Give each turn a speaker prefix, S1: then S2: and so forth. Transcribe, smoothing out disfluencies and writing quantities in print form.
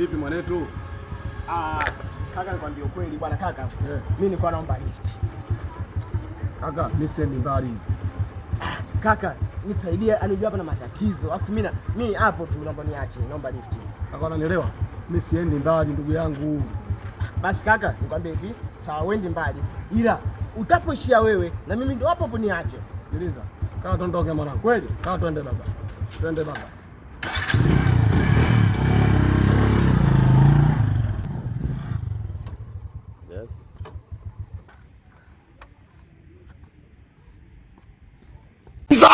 S1: Vipi mwanetu?
S2: Kaka nikwambie ukweli bwana kaka. Mimi nilikuwa naomba lift.
S1: Kaka, mimi siendi mbali.
S2: Kaka, nisaidie anijua hapa na matatizo. Alafu mimi hapo tu naomba niache, naomba lift.
S1: Kaka unanielewa? Mimi siendi mbali ndugu yangu.
S2: Basi kaka, nikwambie hivi, sawa wendi mbali. Ila utapoishia wewe na mimi ndio hapo niache.
S1: Sikiliza. Kaka tuondoke mwanangu.
S2: Kweli?
S1: Kaka twende baba. Twende baba.
S3: Yes. It's